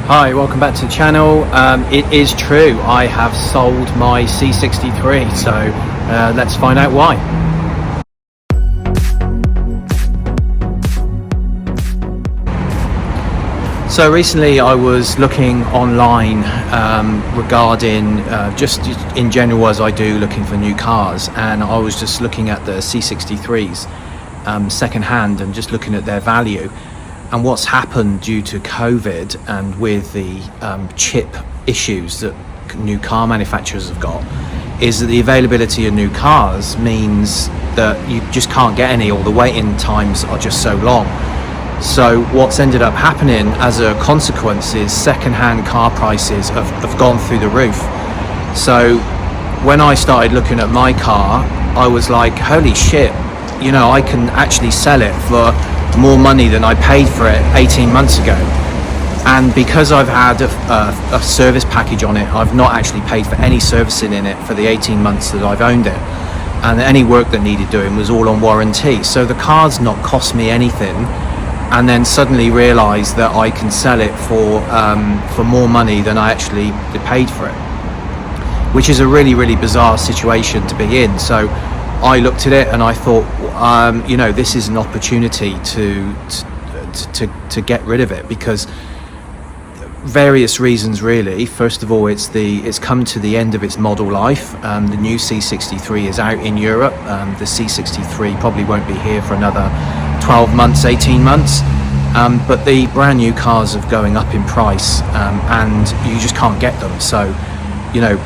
Hi, welcome back to the channel. It is true, I have sold my C63, so let's find out why. So recently I was looking online regarding just in general, as I do, looking for new cars, and I was just looking at the C63s second hand and just looking at their value. And what's happened due to COVID and with the chip issues that new car manufacturers have got is that the availability of new cars means that you just can't get any, or the waiting times are just so long. So what's ended up happening as a consequence is second-hand car prices have gone through the roof. So when I started looking at my car, I was like, holy shit, you know, I can actually sell it for more money than I paid for it 18 months ago. And because I've had a service package on it, I've not actually paid for any servicing in it for the 18 months that I've owned it, and any work that needed doing was all on warranty. So the car's not cost me anything, and then suddenly realize that I can sell it for more money than I actually paid for it, which is a really bizarre situation to be in. So I looked at it and I thought, you know, this is an opportunity to get rid of it, because various reasons really. First of all, it's come to the end of its model life. The new C63 is out in Europe. The C63 probably won't be here for another 12 months, 18 months. But the brand new cars are going up in price, and you just can't get them. So, you know,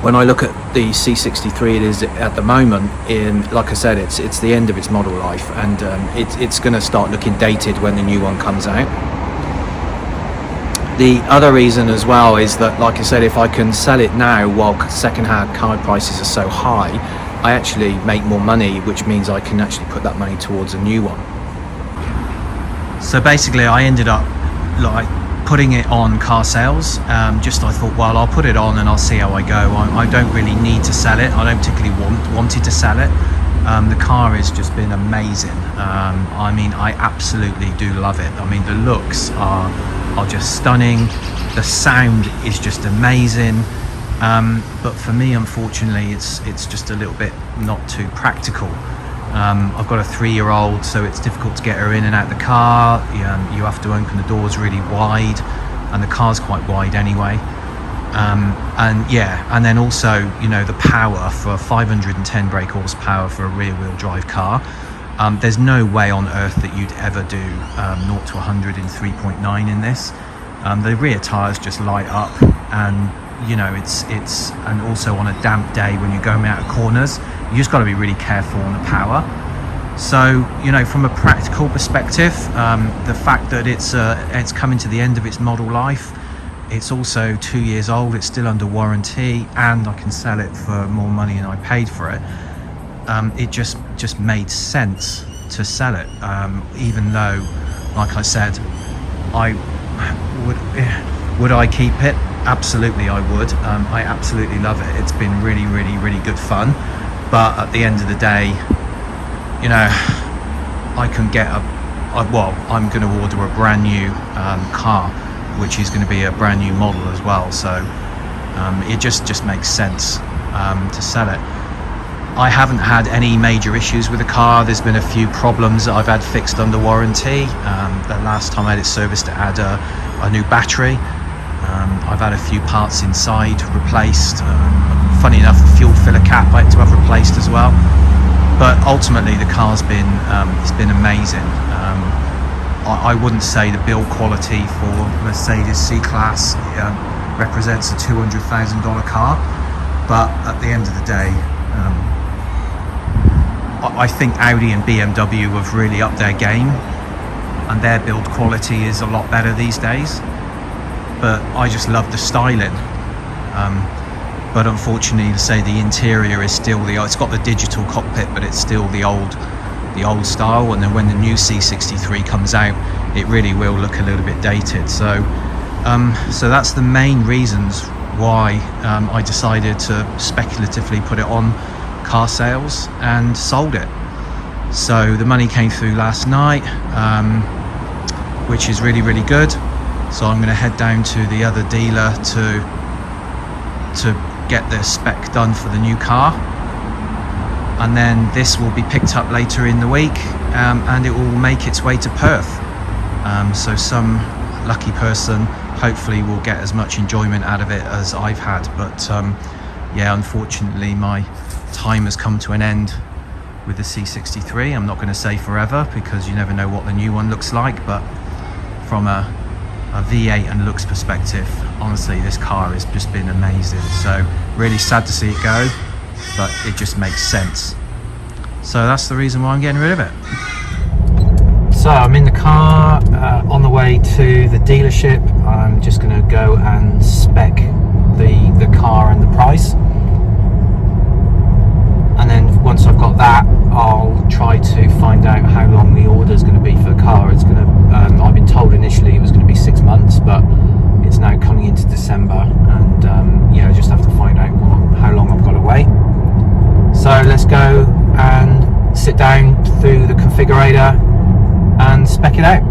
when I look at the C63, it is at the moment, like I said, it's the end of its model life, and it's going to start looking dated when the new one comes out. The other reason as well is that, like I said, if I can sell it now while second-hand car prices are so high, I actually make more money, which means I can actually put that money towards a new one. So basically I ended up like putting it on car sales. I thought, well, I'll put it on and I'll see how I go. I don't really need to sell it. I don't particularly wanted to sell it. The car has just been amazing. I mean, I absolutely do love it. I mean, the looks are just stunning. The sound is just amazing. But for me, unfortunately, it's just a little bit not too practical. I've got a 3-year-old, so it's difficult to get her in and out the car. You have to open the doors really wide, and the car's quite wide anyway. And then also, you know, the power for 510 brake horsepower for a rear-wheel drive car. There's no way on earth that you'd ever do 0 to 100 in 3.9 in this. The rear tires just light up, and you know, it's and also on a damp day when you're going out of corners, you just got to be really careful on the power. So, you know, from a practical perspective, the fact that it's coming to the end of its model life, it's also 2 years old, it's still under warranty, and I can sell it for more money than I paid for it. It just made sense to sell it, even though, like I said, would I keep it? Absolutely I would. I absolutely love it. It's been really good fun. But at the end of the day, you know, I can get I'm going to order a brand new car, which is going to be a brand new model as well. So it just makes sense to sell it. I haven't had any major issues with the car. There's been a few problems that I've had fixed under warranty. The last time I had it serviced, it had a new battery. I've had a few parts inside replaced. Funny enough, the fuel filler cap I had to have replaced as well. But ultimately, the car's been it's been amazing. I wouldn't say the build quality for Mercedes C-Class represents a $200,000 car, but at the end of the day, I think Audi and Bmw have really upped their game, and their build quality is a lot better these days. But I just love the styling. But unfortunately, to say the interior is still it's got the digital cockpit, but it's still the old style. And then when the new C63 comes out, it really will look a little bit dated. So that's the main reasons why I decided to speculatively put it on car sales and sold it. So the money came through last night, which is really good. So I'm going to head down to the other dealer to get the spec done for the new car, and then this will be picked up later in the week, and it will make its way to Perth. So some lucky person hopefully will get as much enjoyment out of it as I've had, but yeah, unfortunately my time has come to an end with the C63. I'm not going to say forever, because you never know what the new one looks like, but from a V8 and looks perspective, honestly this car has just been amazing. So really sad to see it go, but it just makes sense. So that's the reason why I'm getting rid of it. So I'm in the car on the way to the dealership. I'm just going to go and spec the car and the price, and then once I've got that, I'll try to find out how long the order is going to be for the car. It's going to I've been told initially it was going to be 6 months, but it's now coming into December, and yeah, I just have to find out how long I've got to wait. So let's go and sit down through the configurator and spec it out.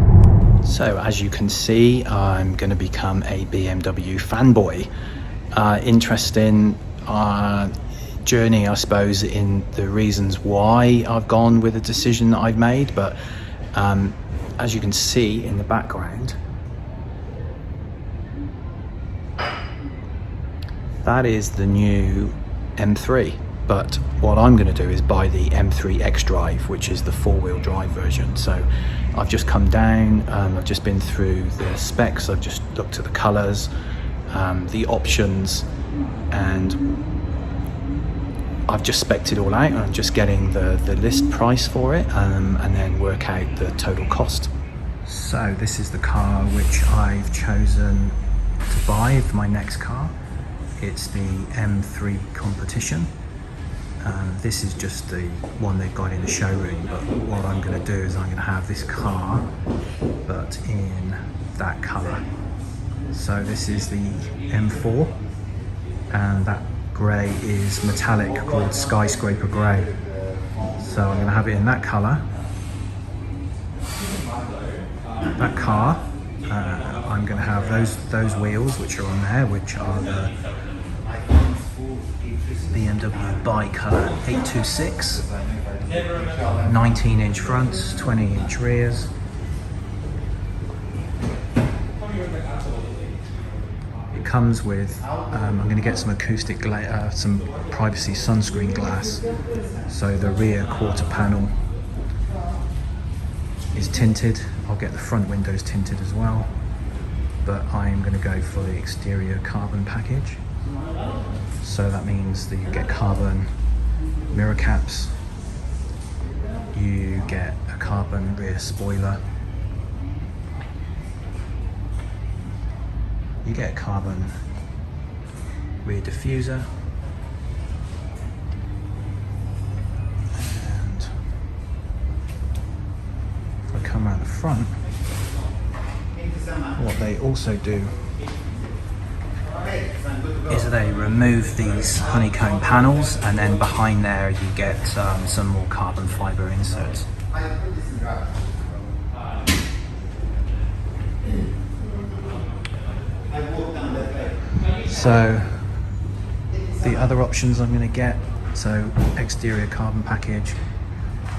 So as you can see, I'm going to become a BMW fanboy. Interesting journey, I suppose, in the reasons why I've gone with the decision that I've made, but as you can see in the background, that is the new M3. But what I'm going to do is buy the M3 X-Drive, which is the four-wheel drive version. So I've just come down, I've just been through the specs, I've just looked at the colours, the options, and I've just spec'd it all out, and I'm just getting the list price for it, and then work out the total cost. So this is the car which I've chosen to buy for my next car. It's the M3 Competition. This is just the one they've got in the showroom, but what I'm going to do is I'm going to have this car but in that colour. So this is the M4, and that grey is metallic, called Skyscraper Grey. So I'm going to have it in that colour. That car, I'm going to have those wheels which are on there, which are the Bmw Bi-Colour 826, 19-inch fronts, 20-inch rears. It comes with, I'm going to get some acoustic, some privacy sunscreen glass. So the rear quarter panel is tinted. I'll get the front windows tinted as well, but I'm going to go for the exterior carbon package. So that means that you get carbon mirror caps, you get a carbon rear spoiler, you get a carbon rear diffuser, and if I come around the front, what they also do is they remove these honeycomb panels, and then behind there you get some more carbon fibre inserts. So the other options I'm going to get, so exterior carbon package,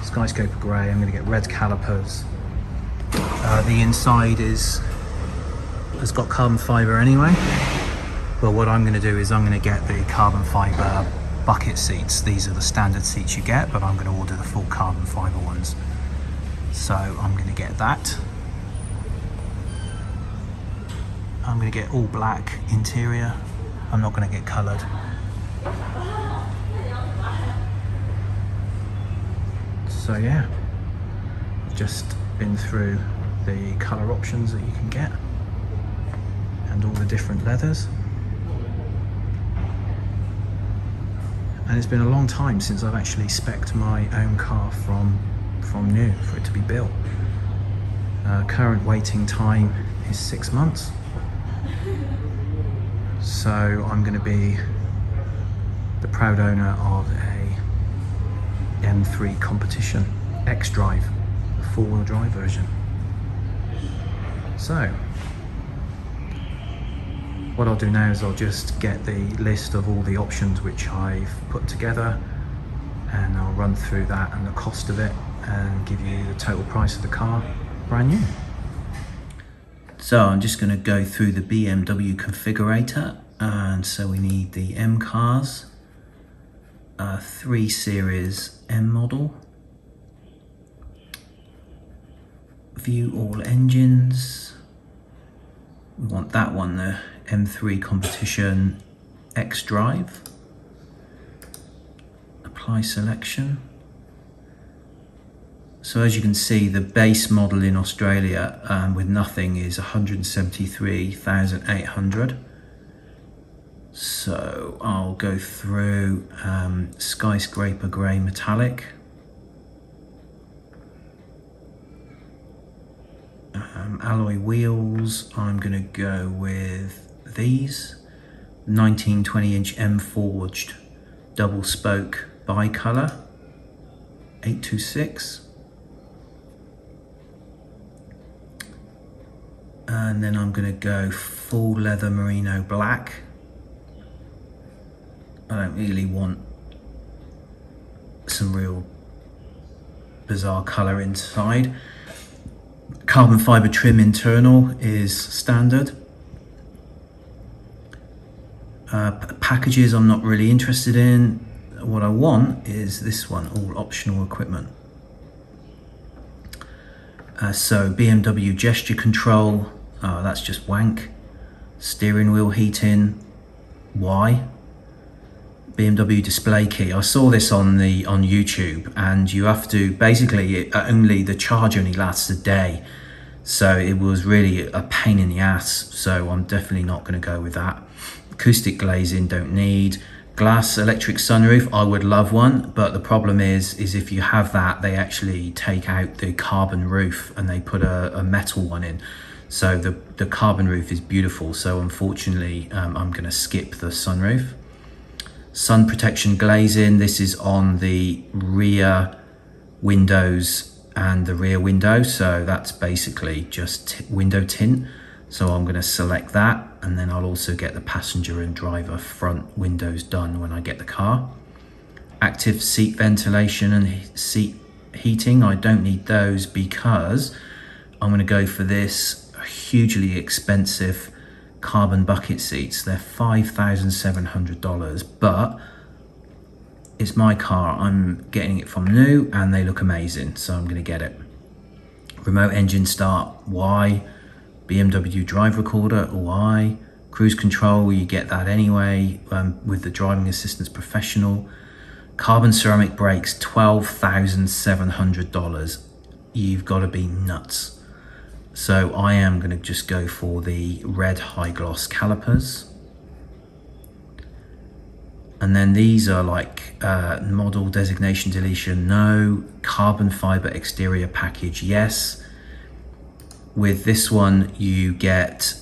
Skyscraper Grey, I'm going to get red calipers. The inside has got carbon fibre anyway. But what I'm going to do is I'm going to get the carbon fibre bucket seats. These are the standard seats you get, but I'm going to order the full carbon fibre ones. So I'm going to get that. I'm going to get all black interior. I'm not going to get coloured. So yeah, just been through the colour options that you can get and all the different leathers. And it's been a long time since I've actually spec'd my own car from new for it to be built. Current waiting time is 6 months. So I'm going to be the proud owner of a M3 Competition X-Drive, the four-wheel drive version. So What I'll do now is I'll just get the list of all the options which I've put together, and I'll run through that and the cost of it and give you the total price of the car, brand new. So I'm just going to go through the BMW Configurator, and so we need the M cars, 3 Series M model, view all engines, we want that one, the M3 Competition X Drive, apply selection. So as you can see, the base model in Australia with nothing is 173,800. So I'll go through Skyscraper Grey Metallic, alloy wheels. I'm going to go with these 19-20-inch M forged double spoke bicolor 826, and then I'm going to go full leather merino black. I don't really want some real bizarre colour inside. Carbon fibre trim internal is standard. Packages I'm not really interested in. What I want is this one, all optional equipment. So BMW gesture control, that's just wank. Steering wheel heating, why? BMW display key. I saw this on YouTube, and you have to basically the charge only lasts a day, so it was really a pain in the ass. So I'm definitely not going to go with that. Acoustic glazing, don't need. Glass electric sunroof, I would love one, but the problem is if you have that, they actually take out the carbon roof and they put a metal one in. So the carbon roof is beautiful. So unfortunately, I'm going to skip the sunroof. Sun protection glazing, this is on the rear windows and the rear window, so that's basically just window tint. So I'm going to select that, and then I'll also get the passenger and driver front windows done when I get the car. Active seat ventilation and seat heating, I don't need those because I'm going to go for this hugely expensive carbon bucket seats. They're $5,700, but it's my car. I'm getting it from new and they look amazing, so I'm going to get it. Remote engine start, why? BMW drive recorder, why? Cruise control, you get that anyway with the driving assistance professional. Carbon ceramic brakes, $12,700. You've got to be nuts. So I am going to just go for the red high gloss calipers. And then these are like model designation deletion, no. Carbon fiber exterior package, yes. With this one you get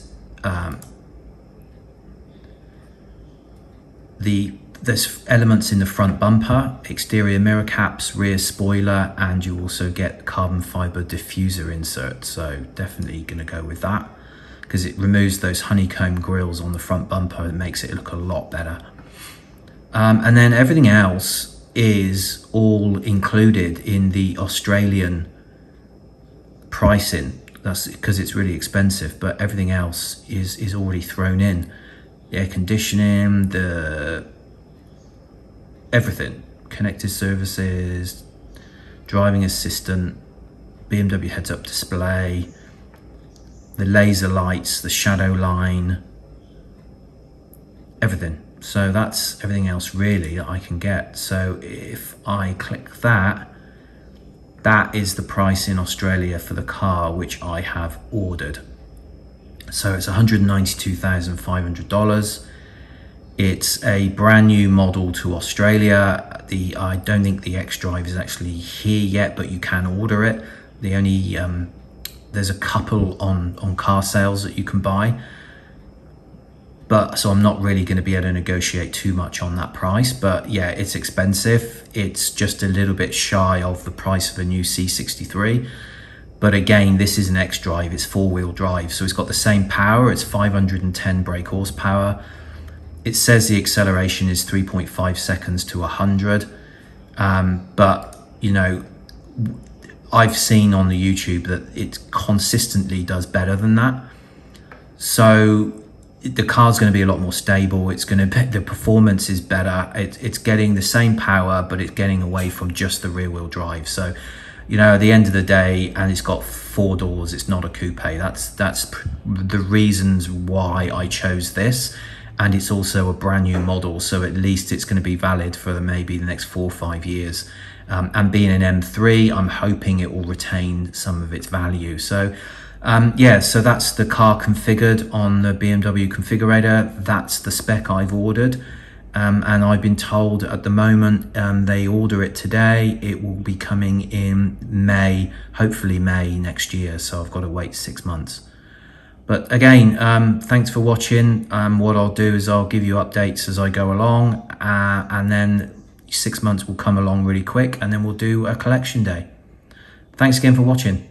there's elements in the front bumper, exterior mirror caps, rear spoiler, and you also get carbon fiber diffuser insert. So definitely going to go with that because it removes those honeycomb grills on the front bumper and makes it look a lot better. And then everything else is all included in the Australian pricing. That's because it's really expensive, but everything else is already thrown in. The air conditioning, everything, connected services, driving assistant, BMW heads-up display, the laser lights, the shadow line, everything. So that's everything else really that I can get. So if I click that, that is the price in Australia for the car which I have ordered. So it's $192,500. It's a brand new model to Australia. I don't think the X-Drive is actually here yet, but you can order it. The only there's a couple on car sales that you can buy. But so I'm not really going to be able to negotiate too much on that price. But yeah, it's expensive. It's just a little bit shy of the price of a new C63. But again, this is an X-Drive, it's 4-wheel drive. So it's got the same power, it's 510 brake horsepower. It says the acceleration is 3.5 seconds to 100. But, you know, I've seen on the YouTube that it consistently does better than that. So the car's going to be a lot more stable. It's going to be, the performance is better. It's getting the same power, but it's getting away from just the rear wheel drive. So, you know, at the end of the day, and it's got 4 doors, it's not a coupe. That's the reasons why I chose this. And it's also a brand new model, so at least it's going to be valid for maybe the next 4 or 5 years. And being an M3, I'm hoping it will retain some of its value. So yeah, so that's the car configured on the BMW Configurator. That's the spec I've ordered. And I've been told at the moment they order it today. It will be coming in May, hopefully May next year. So I've got to wait 6 months. But again, thanks for watching. What I'll do is I'll give you updates as I go along, and then 6 months will come along really quick, and then we'll do a collection day. Thanks again for watching.